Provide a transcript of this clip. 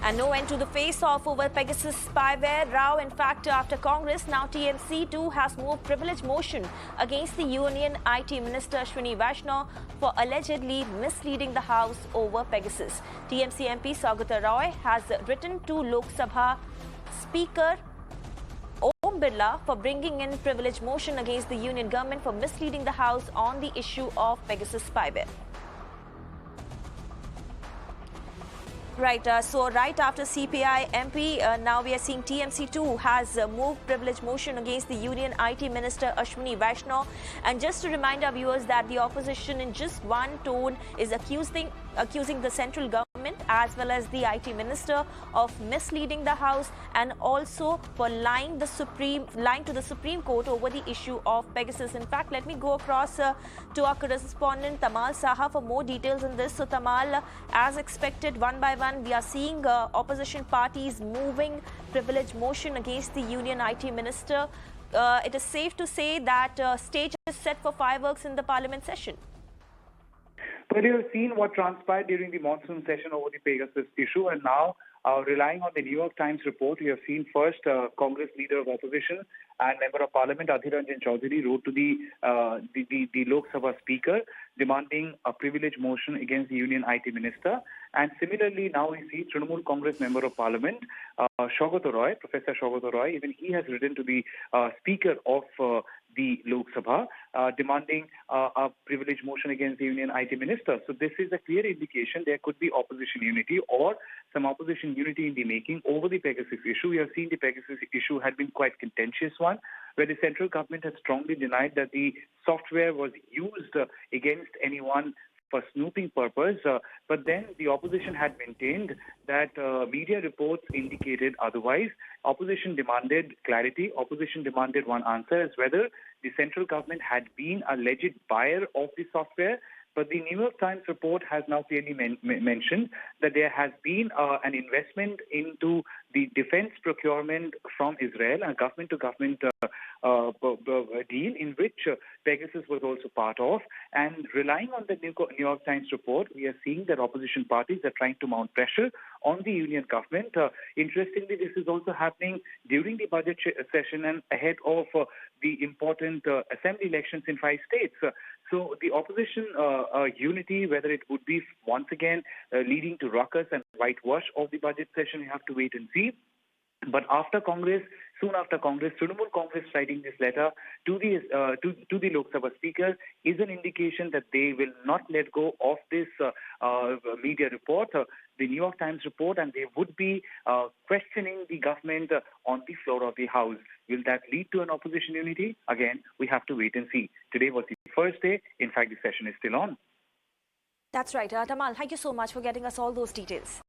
And no end to the face-off over Pegasus Spyware row. In fact, after Congress, now TMC too has moved privilege motion against the Union IT Minister Ashwini Vaishnaw for allegedly misleading the House over Pegasus. TMC MP Sougata Roy has written to Lok Sabha Speaker Om Birla for bringing in privilege motion against the Union government for misleading the House on the issue of Pegasus spyware. Right, so right after CPI MP, now we are seeing TMC too has moved privilege motion against the Union IT Minister Ashwini Vaishnaw. And just to remind our viewers that the opposition in just one tone is accusing the central government as well as the IT Minister of misleading the House and also for lying to the Supreme Court over the issue of Pegasus. In fact, let me go across to our correspondent Tamal Saha for more details on this. So Tamal, as expected, one by one, we are seeing opposition parties moving privilege motion against the Union IT Minister. It is safe to say that stage is set for fireworks in the Parliament session. But you have seen what transpired during the monsoon session over the Pegasus issue, and now relying on the New York Times report, we have seen first Congress leader of opposition and member of Parliament Adhir Ranjan Chowdhury wrote to the Lok Sabha Speaker demanding a privilege motion against the Union IT Minister. And similarly, now we see Trinamool Congress member of Parliament Sougata Roy, Professor Sougata Roy, even he has written to the Speaker of the Lok Sabha demanding a privilege motion against the Union IT Minister. So this is a clear indication there could be opposition unity or some opposition unity in the making over the Pegasus issue. We have seen the Pegasus issue had been quite contentious one, where the central government has strongly denied that the software was used against anyone for snooping purpose, but then the opposition had maintained that media reports indicated otherwise. Opposition demanded clarity. Opposition demanded one answer as whether the central government had been a alleged buyer of the software. But the New York Times report has now clearly mentioned that there has been an investment into the defense procurement from Israel, a government-to-government deal in which Pegasus was also part of. And relying on the New York Times report, we are seeing that opposition parties are trying to mount pressure on the union government. Interestingly, this is also happening during the budget session and ahead of the important assembly elections in 5 states. So the opposition unity, whether it would be once again leading to ruckus and whitewash of the budget session, we have to wait and see. But after Congress, soon after Congress, Trinamool Congress writing this letter to the Lok Sabha Speaker is an indication that they will not let go of this media report, the New York Times report, and they would be questioning the government on the floor of the House. Will that lead to an opposition unity? Again, we have to wait and see. Today was the first day. In fact, the session is still on. That's right. Tamal, thank you so much for getting us all those details.